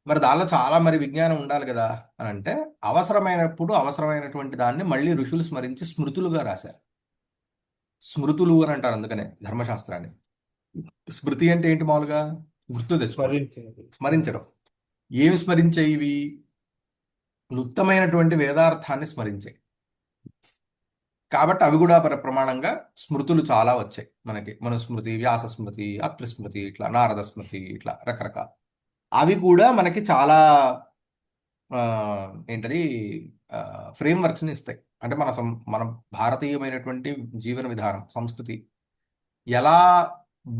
మరి దానిలో చాలా మరి విజ్ఞానం ఉండాలి కదా అని అంటే అవసరమైనప్పుడు అవసరమైనటువంటి దాన్ని మళ్ళీ ఋషులు స్మరించి స్మృతులుగా రాశారు. స్మృతులు అని అంటారు అందుకనే ధర్మశాస్త్రాన్ని. స్మృతి అంటే ఏంటి, మామూలుగా గుర్తు తెచ్చుకోవడం, స్మరించింది. స్మరించడం. ఏమి స్మరించే ఇవి, లుప్తమైనటువంటి వేదార్థాన్ని స్మరించే. కాబట్టి అవి కూడా ప్రమాణంగా స్మృతులు చాలా వచ్చాయి మనకి. మనుస్మృతి, వ్యాస స్మృతి, అత్రి స్మృతి, ఇట్లా నారద స్మృతి, ఇట్లా రకరకాల. అవి కూడా మనకి చాలా ఆ, ఏంటది ఫ్రేమ్ వర్క్స్ని ఇస్తాయి. అంటే మన భారతీయమైనటువంటి జీవన విధానం, సంస్కృతి ఎలా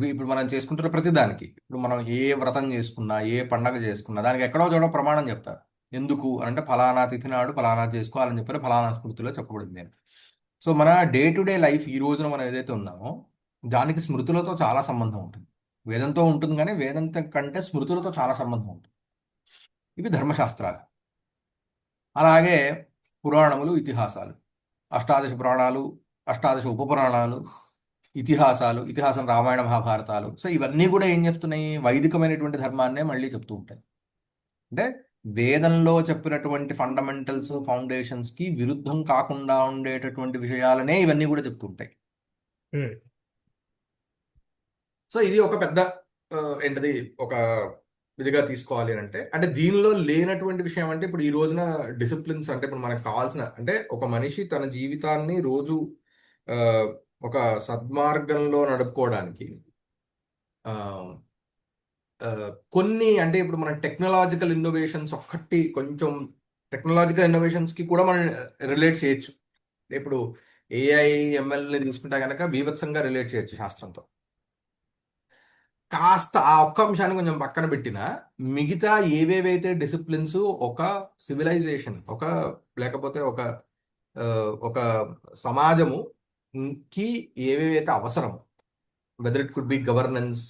ఇప్పుడు మనం చేసుకుంటున్న ప్రతిదానికి, ఇప్పుడు మనం ఏ వ్రతం చేసుకున్నా, ఏ పండగ చేసుకున్నా దానికి ఎక్కడో చోట ప్రమాణం చెప్తారు. ఎందుకు అంటే ఫలానా తిథి నాడు ఫలానా చేసుకోవాలని చెప్పారు, ఫలానా స్మృతిలో చెప్పబడింది అని. సో మన డే టు డే లైఫ్ ఈ రోజున మనం ఏదైతే ఉన్నామో దానికి స్మృతులతో చాలా సంబంధం ఉంటుంది. వేదంతో ఉంటుంది కానీ వేదంతో కంటే స్మృతులతో చాలా సంబంధం ఉంటుంది. ఇవి ధర్మశాస్త్రాలు. అలాగే పురాణములు, ఇతిహాసాలు, అష్టాదశ పురాణాలు, అష్టాదశ ఉపపురాణాలు, ఇతిహాసం రామాయణ మహాభారతాలు. సో ఇవన్నీ కూడా ఏం చెప్తున్నాయి? వైదికమైనటువంటి ధర్మాన్నే మళ్ళీ చెప్తూ ఉంటాయి. అంటే వేదంలో చెప్పినటువంటి ఫండమెంటల్స్, ఫౌండేషన్స్ కి విరుద్ధం కాకుండా ఉండేటటువంటి విషయాలనే ఇవన్నీ కూడా చెప్తూ ఉంటాయి. ఉమ్, సో ఇది ఒక పెద్ద ఆ, ఏంటది ఒక ఇదిగా తీసుకోవాలి అని అంటే దీనిలో లేనటువంటి విషయం అంటే ఇప్పుడు ఈ రోజున డిసిప్లిన్స్ అంటే ఇప్పుడు మనకు కావాల్సిన అంటే ఒక మనిషి తన జీవితాన్ని రోజు ఆ, ఒక సద్మార్గంలో నడుపుకోవడానికి ఆ, ఆ, కొన్ని అంటే ఇప్పుడు మన టెక్నాలజికల్ ఇన్నోవేషన్స్ ఒక్కటి కొంచెం టెక్నాలజికల్ ఇన్నోవేషన్స్ కి కూడా మనం రిలేట్ చేయొచ్చు. ఇప్పుడు ఏఐ ఎంఎల్ని తీసుకుంటే కనుక బీభత్సంగా రిలేట్ చేయొచ్చు శాస్త్రంతో. కాస్త ఆ ఒక్క అంశాన్ని కొంచెం పక్కన పెట్టిన మిగతా ఏవేవైతే డిసిప్లిన్స్ ఒక సివిలైజేషన్ లేకపోతే ఆ, ఒక సమాజము కి ఏవేవైతే అవసరం, whether it could be governance,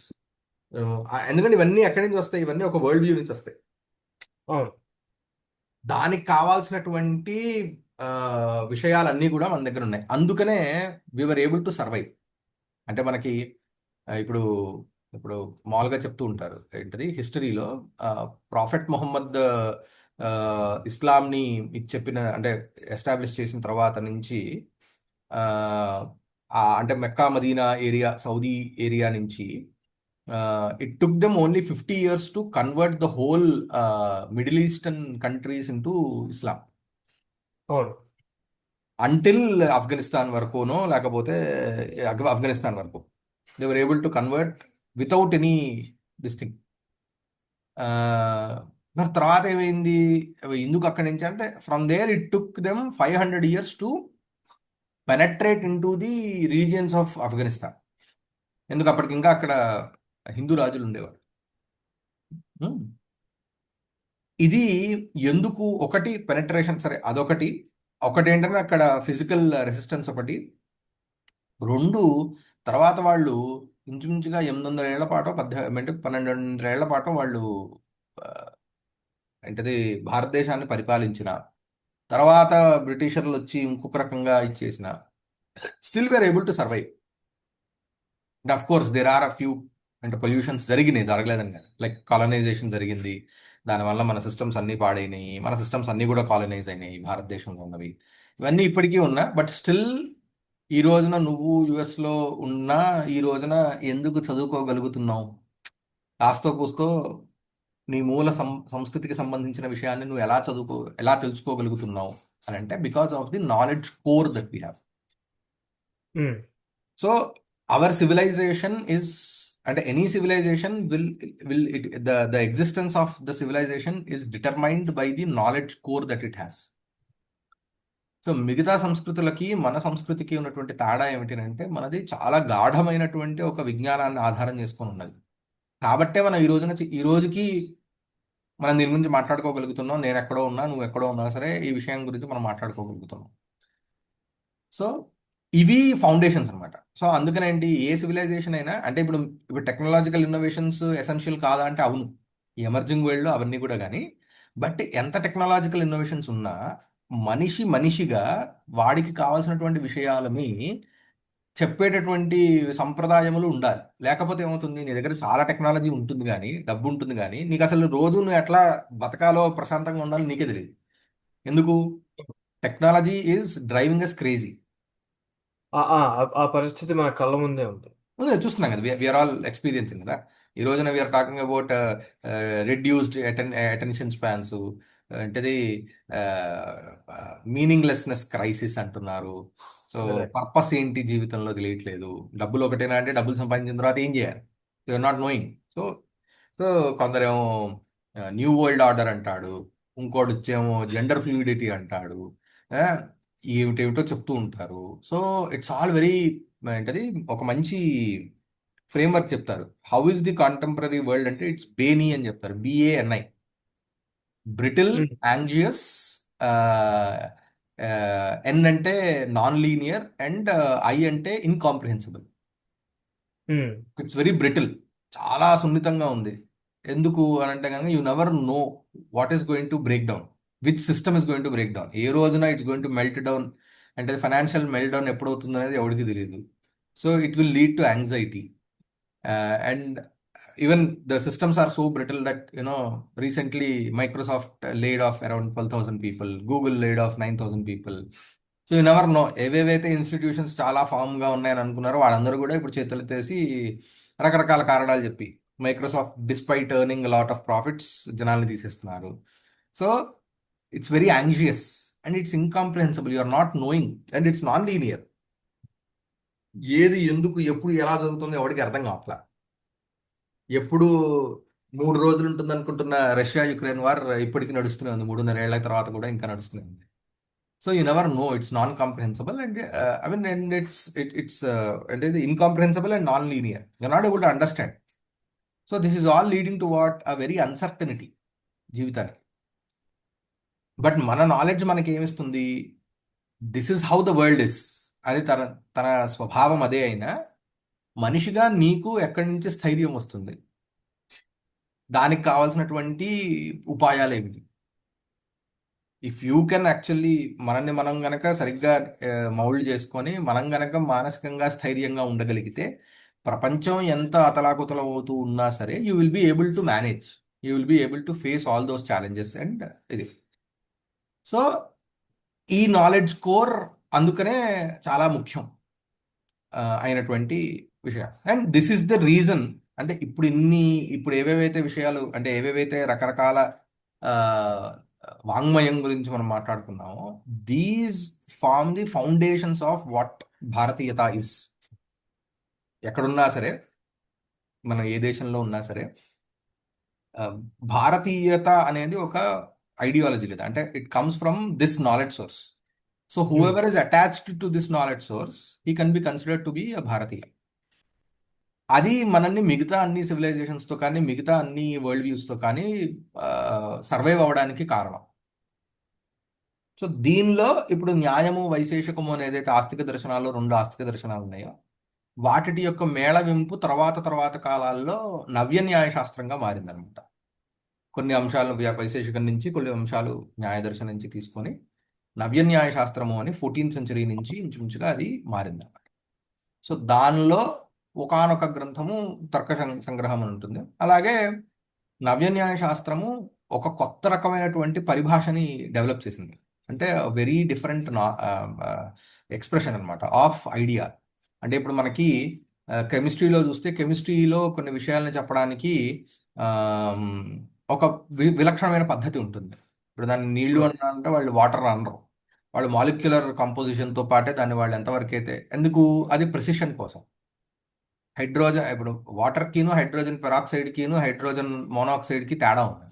ఎందుకంటే ఇవన్నీ ఎక్కడి నుంచి వస్తాయి? ఇవన్నీ ఒక వరల్డ్ వ్యూ నుంచి వస్తాయి. అవును. దానికి కావాల్సినటువంటి ఆ, విషయాలన్నీ కూడా మన దగ్గర ఉన్నాయి. అందుకనే వీఆర్ ఏబుల్ టు సర్వైవ్. అంటే మనకి ఇప్పుడు ఇప్పుడు మామూలుగా చెప్తూ ఉంటారు ఏంటది హిస్టరీలో ప్రాఫెట్ మొహమ్మద్ ఆ, ఇస్లాంని ఇది చెప్పిన అంటే ఎస్టాబ్లిష్ చేసిన తర్వాత నుంచి ఆ, అంటే Mecca Medina area, Saudi area నుంచి it took them only 50 years to convert the whole middle eastern countries into Islam. అవును. అంటిల్ ఆఫ్ఘనిస్తాన్ వరకునో లేకపోతే ఆఫ్ఘనిస్తాన్ వరకు they were able to convert without any this thing. మరి తర్వాత ఏమైంది? ఎందుకు అక్కడి నుంచి అంటే from there it took them 500 years to penetrate in to the regions of Afghanistan. ఎందుకు అప్పటికి ఇంకా అక్కడ హిందూ రాజులు ఉండేవారు. Hmm. ఇది ఎందుకు? ఒకటి పెనట్రేషన్, సరే అదొకటి. ఒకటి ఏంటంటే అక్కడ ఫిజికల్ రెసిస్టెన్స్ ఒకటి. రెండు, తర్వాత వాళ్ళు ఇంచుమించుగా 800 ఏళ్ల పాటు 1200 ఏళ్ల పాటు వాళ్ళు ఆ, ఏంటది భారతదేశాన్ని పరిపాలించిన తర్వాత బ్రిటిషర్లు వచ్చి ఇంకొక రకంగా ఇచ్చేసిన still were able to survive. And of course there are a few అంటే పొల్యూషన్స్ జరిగినాయి, జరగలేదని కాదు. లైక్ కాలనైజేషన్ జరిగింది, దానివల్ల మన సిస్టమ్స్ అన్నీ పాడైనాయి, మన సిస్టమ్స్ అన్నీ కూడా కాలనైజ్ అయినాయి భారతదేశంలో ఉన్నవి. ఇవన్నీ ఇప్పటికీ ఉన్నా బట్ స్టిల్ ఈ రోజున నువ్వు యుఎస్లో ఉన్నా ఈ రోజున ఎందుకు చదువుకోగలుగుతున్నావు? కాస్తో కూస్తో నీ మూల సంస్కృతికి సంబంధించిన విషయాన్ని నువ్వు ఎలా తెలుసుకోగలుగుతున్నావు అని అంటే because of the knowledge core that we have. Um, so our civilization is అంటే any civilization the existence of the civilization is determined by the knowledge core that it has. సో మిగతా సంస్కృతులకి మన సంస్కృతికి ఉన్నటువంటి తేడా ఏమిటి అంటే మనది చాలా గాఢమైనటువంటి ఒక విజ్ఞానాన్ని ఆధారం చేసుకొని ఉన్నది. కాబట్టే మనం ఈ రోజుకి మనం దీని గురించి మాట్లాడుకోగలుగుతున్నాం. నేను ఎక్కడో ఉన్నా, నువ్వు ఎక్కడో ఉన్నా సరే ఈ విషయం గురించి మనం మాట్లాడుకోగలుగుతున్నాం. సో ఇవి ఫౌండేషన్స్ అన్నమాట. సో అందుకనేంటి ఏ సివిలైజేషన్ అయినా అంటే ఇప్పుడు టెక్నాలజికల్ ఇన్నోవేషన్స్ ఎసెన్షియల్ కాదా అంటే అవును, ఈ ఎమర్జింగ్ వరల్డ్లో అవన్నీ కూడా. కానీ బట్ ఎంత టెక్నాలజికల్ ఇన్నోవేషన్స్ ఉన్నా మనిషిగా వాడికి కావాల్సినటువంటి విషయాలని చెప్పేటటువంటి సంప్రదాయములు ఉండాలి. లేకపోతే ఏమవుతుంది? నీ దగ్గర చాలా టెక్నాలజీ ఉంటుంది కానీ, డబ్బు ఉంటుంది కానీ నీకు అసలు రోజు నువ్వు ఎట్లా బతకాలో, ప్రశాంతంగా ఉండాలో నీకే తెలియదు. ఎందుకు? Technology is driving us crazy. ఆ పరిస్థితి మన కళ్ళ ముందే ఉంది. చూస్తున్నాం కదా, వీఆర్ ఆల్ ఎక్స్పీరియన్సింగ్ కదా. ఈ రోజున we are talking about reduced attention spans, అంటే మీనింగ్లెస్నెస్ క్రైసిస్ అంటున్నారు. సో అదే. పర్పస్ ఏంటి జీవితంలో తెలియట్లేదు. డబ్బులు ఒకటేనా అంటే డబ్బులు సంపాదించిన తర్వాత ఏం చేయాలి? You are not knowing. So so కొందరేమో న్యూ వరల్డ్ ఆర్డర్ అంటాడు, ఇంకోటి వచ్చేమో జెండర్ ఫ్లూయిడిటీ అంటాడు. ఆ, ఏమిటేమిటో చెప్తూ ఉంటారు. సో ఇట్స్ ఆల్ వెరీ ఏంటది, ఒక మంచి ఫ్రేమ్వర్క్ చెప్తారు. How is the contemporary world అంటే ఇట్స్ బేనీ అని చెప్తారు, బిఏఎన్ఐ. బ్రిటిల్, ఉమ్, యాంగ్జియస్, ఎన్ అంటే నాన్ లీనియర్, అండ్ ఐ అంటే incomprehensible. Um, it's very brittle, చాలా సున్నితంగా ఉంది. ఎందుకు అని అంటే కనుక you never know what is going to break down, which system is going to break down, ఏ రోజున it's going to melt down. అంటే ఫైనాన్షియల్ మెల్ట్ డౌన్ ఎప్పుడు అవుతుంది అనేది ఎవరికి తెలియదు. So it will lead to anxiety. And even the systems are so brittle that, recently Microsoft laid off around 12,000 people, Google laid off 9,000 people. So you never no, ఏవేవైతే ఇన్స్టిట్యూషన్స్ చాలా ఫామ్గా ఉన్నాయని అనుకున్నారో వాళ్ళందరూ కూడా ఇప్పుడు చేతులెత్తేసి రకరకాల కారణాలు చెప్పి Microsoft despite earning lot of profits జనాల్ని తీసేస్తున్నారు. So it's very anxious and it's incomprehensible, you are not knowing, and it's non linear. ఏది ఎందుకు ఎప్పుడు ఎలా జరుగుతుందో ఎవరికి అర్థం కావట్లా. ఎప్పుడు 3 రోజులు ఉంటుంది అనుకుంటున్న రష్యా యుక్రెయిన్ వార్ ఇప్పటికీ నడుస్తూనే ఉంది, 3.5 ఏళ్ల తర్వాత కూడా ఇంకా నడుస్తూనే ఉంది. So you never know, it's non comprehensible and I mean and it's అంటే incomprehensible and non linear, you not able to understand. So this is all leading to what a very uncertainty జీవితానికి. బట్ మన నాలెడ్జ్ మనకి ఏమిస్తుంది, this is how the world is అని తన తన స్వభావం అదే అయినా మనిషిగా నీకు ఎక్కడి నుంచి స్థైర్యం వస్తుంది, దానికి కావాల్సినటువంటి ఉపాయాలు ఏమిటి. ఇఫ్ యూ కెన్ యాక్చువల్లీ మనల్ని మనం గనక సరిగ్గా మౌల్డ్ చేసుకొని మనం గనక మానసికంగా స్థైర్యంగా ఉండగలిగితే ప్రపంచం ఎంత అతలాకుతలం అవుతూ ఉన్నా సరే you will be able to manage, you will be able to face all those challenges and ఇది. సో ఈ నాలెడ్జ్ కోర్ అందుకనే చాలా ముఖ్యం అయినటువంటి విషయం. And this is the reason, అంటే ఇప్పుడు ఏవేవైతే విషయాలు, అంటే ఏవేవైతే రకరకాల ఆ, వాంగ్మయం గురించి మనం మాట్లాడుకున్నామో, these form the foundations of what భారతీయత ఇస్. ఎక్కడున్నా సరే, మనం ఏ దేశంలో ఉన్నా సరే, ఆ, భారతీయత అనేది ఒక ఐడియాలజీ లేదా, అంటే it comes from this knowledge source. So who um. Ever is attached to this knowledge source, he can be considered to be a భారతీయ. అది మనల్ని మిగతా అన్ని సివిలైజేషన్స్తో కానీ మిగతా అన్ని వరల్డ్ వ్యూస్తో కానీ సర్వైవ్ అవ్వడానికి కారణం. సో దీనిలో ఇప్పుడు న్యాయము వైశేషికము అని ఏదైతే ఆస్తిక దర్శనాల్లో 2 ఆస్తిక దర్శనాలు ఉన్నాయో, వాటి యొక్క మేళవింపు తర్వాత తర్వాత కాలాల్లో నవ్య న్యాయ శాస్త్రంగా మారిందనమాట. కొన్ని అంశాలు వైశేషికం నుంచి, కొన్ని అంశాలు న్యాయ దర్శనం నుంచి తీసుకొని నవ్య న్యాయ శాస్త్రము అని 14th century నుంచి ఇంచుమించుగా అది మారిందన్నమాట. సో దానిలో ఒకానొక గ్రంథము తర్క సంగ్రహం అని ఉంటుంది. అలాగే నవ్యన్యాయ శాస్త్రము ఒక కొత్త రకమైనటువంటి పరిభాషని డెవలప్ చేసింది. అంటే వెరీ డిఫరెంట్ ఎక్స్ప్రెషన్ అనమాట ఆఫ్ ఐడియా. అంటే ఇప్పుడు మనకి కెమిస్ట్రీలో చూస్తే, కెమిస్ట్రీలో కొన్ని విషయాలను చెప్పడానికి ఆమ్, ఒక విలక్షణమైన పద్ధతి ఉంటుంది. ఇప్పుడు దాన్ని నీళ్లు అవును. అన్నా అంటే వాళ్ళు వాటర్ అనరు, వాళ్ళు మాలిక్యులర్ కంపోజిషన్తో పాటే దాన్ని వాళ్ళు ఎంతవరకు అయితే, ఎందుకు, అది ప్రెసిషన్ కోసం. హైడ్రోజన్ ఇప్పుడు వాటర్ కిను హైడ్రోజన్ పెరాక్సైడ్ కిను హైడ్రోజన్ మోనాక్సైడ్ కి తేడా ఉంది.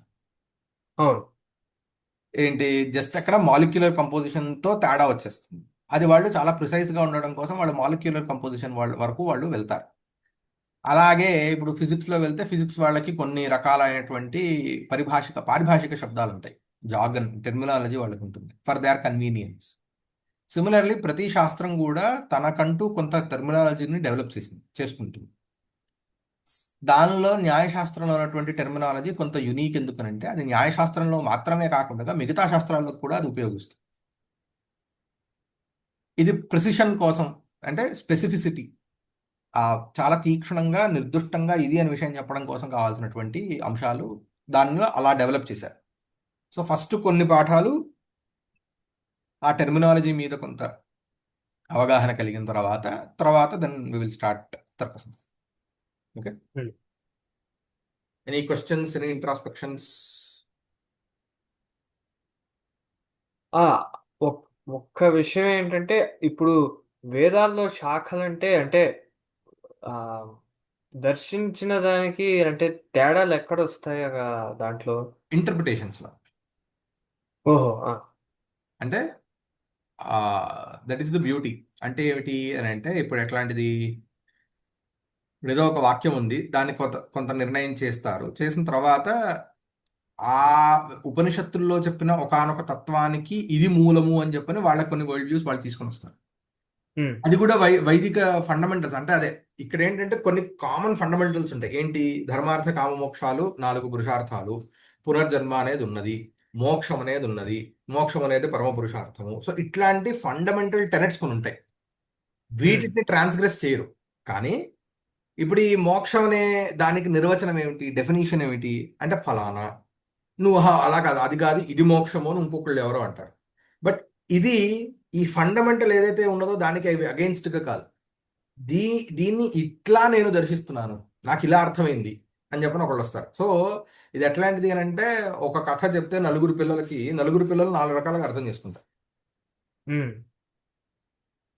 అవును. ఏంటి, జస్ట్ అక్కడ మాలిక్యులర్ కంపోజిషన్ తో తేడా వచ్చేస్తుంది. అది వాళ్ళు చాలా ప్రిసైజ్ గా ఉండడం కోసం వాళ్ళు మాలిక్యులర్ కంపోజిషన్ వరకు వాళ్ళు వెళ్తారు. అలాగే ఇప్పుడు ఫిజిక్స్ లో వెళ్తే ఫిజిక్స్ వాళ్ళకి కొన్ని రకాలైనటువంటి పారిభాషిక శబ్దాలు ఉంటాయి, జాగన్ టెర్మినాలజీ వాళ్ళకి ఉంటుంది ఫర్ దేర్ కన్వీనియన్స్. సిమిలర్లీ ప్రతి శాస్త్రం కూడా తనకంటూ కొంత టెర్మినాలజీని డెవలప్ చేసుకుంటుంది. దానిలో న్యాయశాస్త్రంలో ఉన్నటువంటి టెర్మినాలజీ కొంత యునీక్, ఎందుకనంటే అది న్యాయశాస్త్రంలో మాత్రమే కాకుండా మిగతా శాస్త్రాల్లో కూడా అది ఉపయోగిస్తుంది. ఇది ప్రిసిషన్ కోసం, అంటే స్పెసిఫిసిటీ, ఆ చాలా తీక్షణంగా నిర్దుష్టంగా ఇది అనే విషయం చెప్పడం కోసం కావాల్సినటువంటి అంశాలు దానిలో అలా డెవలప్ చేశారు. సో ఫస్ట్ కొన్ని పాఠాలు ఆ టెర్మినాలజీ మీద కొంత అవగాహన కలిగిన తర్వాత తర్వాత దెన్ వి విల్ స్టార్ట్ తర్కసం. Okay, um. Any questions, any introspections? ఆ ఒక్- ఒక్క విషయం ఏంటంటే ఇప్పుడు వేదాల్లో శాఖలంటే అంటే ఆ దర్శించిన దానికి అంటే తేడాలు ఎక్కడ వస్తాయి దాంట్లో? ఇంటర్ప్రిటేషన్స్. ఓహో. అంటే దట్ ఈస్ ద బ్యూటీ. అంటే ఏమిటి అని అంటే ఇప్పుడు ఎట్లాంటిది, ఇప్పుడు ఏదో ఒక వాక్యం ఉంది, దాన్ని కొంత కొంత నిర్ణయం చేస్తారు, చేసిన తర్వాత ఆ ఉపనిషత్తుల్లో చెప్పిన ఒకానొక తత్వానికి ఇది మూలము అని చెప్పని వాళ్ళ కొన్ని వరల్డ్ వ్యూస్ వాళ్ళు తీసుకొని వస్తారు. ఉమ్, అది కూడా వైదిక ఫండమెంటల్స్ అంటే అదే. ఇక్కడ ఏంటంటే కొన్ని కామన్ ఫండమెంటల్స్ ఉంటాయి. ఏంటి? ధర్మార్థ కామ మోక్షాలు 4 పురుషార్థాలు, పునర్జన్మ అనేది ఉన్నది, మోక్షం అనేది ఉన్నది, మోక్షం అనేది పరమ పురుషార్థము. సో ఇట్లాంటి ఫండమెంటల్ టెనెట్స్ కొన్ని ఉంటాయి, ఉమ్. వీటిని ట్రాన్స్గ్రెస్ చేయరు. కానీ ఇప్పుడు ఈ మోక్షం అనే దానికి నిర్వచనం ఏమిటి, డెఫినేషన్ ఏమిటి అంటే ఫలానా. నువ్వు అలా కాదు, అది కాదు, ఇది మోక్షము అని ఇంకొకళ్ళు ఎవరో అంటారు. బట్ ఇది ఈ ఫండమెంటల్ ఏదైతే ఉన్నదో దానికి అవి against గా కాదు. దీ దీన్ని ఇట్లా నేను దర్శిస్తున్నాను, నాకు ఇలా అర్థమైంది అని చెప్పని ఒకళ్ళు వస్తారు. సో ఇది ఎట్లాంటిది అని అంటే, ఒక కథ చెప్తే నలుగురు పిల్లలు 4 రకాలుగా అర్థం చేసుకుంటారు. ఉమ్.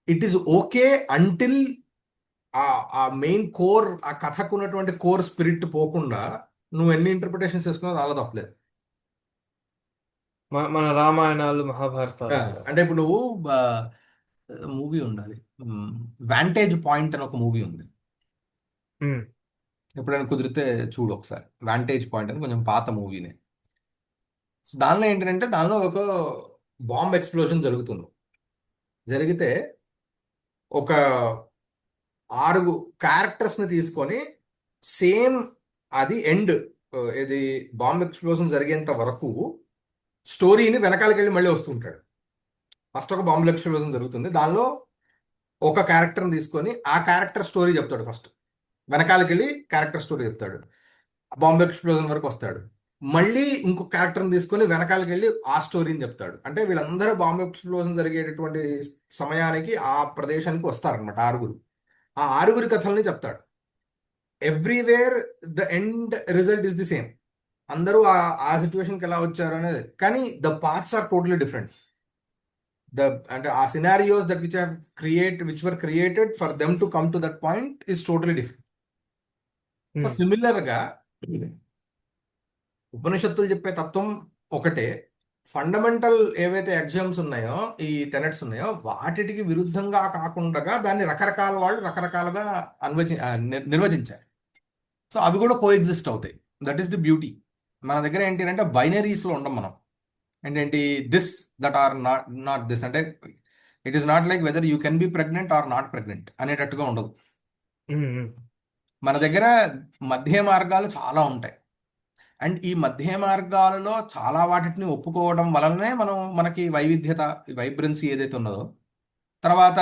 ఇట్ ఈస్ ఓకే అంటిల్ ఆ ఆ మెయిన్ కోర్, ఆ కథకు ఉన్నటువంటి కోర్ స్పిరిట్ పోకుండా నువ్వు ఎన్ని ఇంటర్ప్రిటేషన్స్ చేసుకున్నా చాలా తప్పలేదు. మన రామాయణాలు ఆ, మహాభారతాలు కూడా. అంటే ఇప్పుడు నువ్వు మూవీ ఉండాలి, వాంటేజ్ పాయింట్ అని ఒక మూవీ ఉంది, ఉమ్, ఎప్పుడైనా కుదిరితే చూడు ఒకసారి. వాంటేజ్ పాయింట్ అని కొంచెం పాత మూవీనే. సో దానిలో ఏంటంటే, దానిలో ఒక బాంబ్ ఎక్స్ప్లోజన్ జరుగుతుంది. జరిగితే ఒక 6 క్యారెక్టర్స్ ని తీసుకొని సేమ్ అది ఎండ్, ఇది బాంబ్ ఎక్స్ప్లోజన్ జరిగేంత వరకు స్టోరీని వెనకాలకి వెళ్ళి మళ్ళీ వస్తూ ఉంటాడు. ఫస్ట్ ఒక బాంబ్ ఎక్స్ప్లోజన్ జరుగుతుంది, దానిలో ఒక క్యారెక్టర్ని తీసుకొని ఆ క్యారెక్టర్ స్టోరీ చెప్తాడు ఫస్ట్, వెనకాలకి వెళ్ళి క్యారెక్టర్ స్టోరీ చెప్తాడు, బాంబ్ ఎక్స్ప్లోజన్ వరకు వస్తాడు, మళ్ళీ ఇంకొక క్యారెక్టర్ని తీసుకొని వెనకాలకి వెళ్ళి ఆ స్టోరీని చెప్తాడు. అంటే వీళ్ళందరూ బాంబ్ ఎక్స్ప్లోజన్ జరిగేటటువంటి సమయానికి ఆ ప్రదేశానికి వస్తారనమాట 6. ఆ 6 కథల్ని చెప్తాడు. Everywhere the end result is the same. అందరూ ఆ ఆ సిచ్యువేషన్కి ఎలా వచ్చారు అనేది, కానీ the parts are totally different. The అంటే ఆ scenarios that which were created for them to come to that point is totally different. So um, similar గా ఉపనిషత్తులు చెప్పే తత్వం ఒకటే. ఫండమెంటల్ ఏవైతే ఎగ్జామ్స్ ఉన్నాయో, ఈ టెనెట్స్ ఉన్నాయో, వాటికి విరుద్ధంగా కాకుండా దాన్ని రకరకాల వాళ్ళు రకరకాలుగా నిర్వచించారు. సో అవి కూడా కో ఎగ్జిస్ట్ అవుతాయి. That is the beauty. మన దగ్గర ఏంటి అంటే బైనరీస్ లో ఉండం మనం. ఏంటంటే this, that are not not this. అంటే it is not like whether you can be pregnant or not pregnant అనేటట్టుగా ఉండదు. ఉమ్, ఉమ్. మన దగ్గర మధ్య మార్గాలు చాలా ఉంటాయి. అండ్ ఈ మధ్య మార్గాలలో చాలా వాటిని ఒప్పుకోవడం వలనే మనకి వైవిధ్యత, వైబ్రెన్సీ ఏదైతే ఉన్నదో, తర్వాత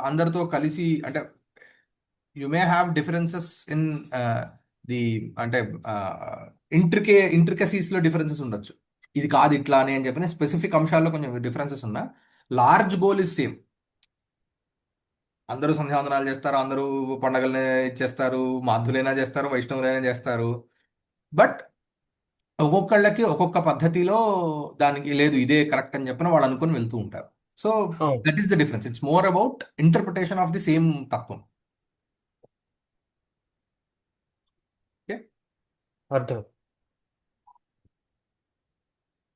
అందరితో కలిసి అంటే you may have differences in the అంటే ఇంట్రికసీస్ లో డిఫరెన్సెస్ ఉండొచ్చు. ఇది కాదు ఇట్లా అని చెప్పిన స్పెసిఫిక్ అంశాల్లో కొంచెం డిఫరెన్సెస్ ఉన్నా, లార్జ్ గోల్ ఇస్ సేమ్. అందరూ సంధ్యావందనాలు చేస్తారు, అందరూ పండగలనే చేస్తారు, మాధ్యులైనా చేస్తారు, వైష్ణవులైనా చేస్తారు. బట్ ఒక్కొక్కళ్ళకి ఒక్కొక్క పద్ధతిలో దానికి లేదు ఇదే కరెక్ట్ అని చెప్పిన వాళ్ళు అనుకుని వెళ్తూ ఉంటారు. సో అవును. That is the difference. It's more about interpretation of the same తత్వం. ఓకే. అర్థం.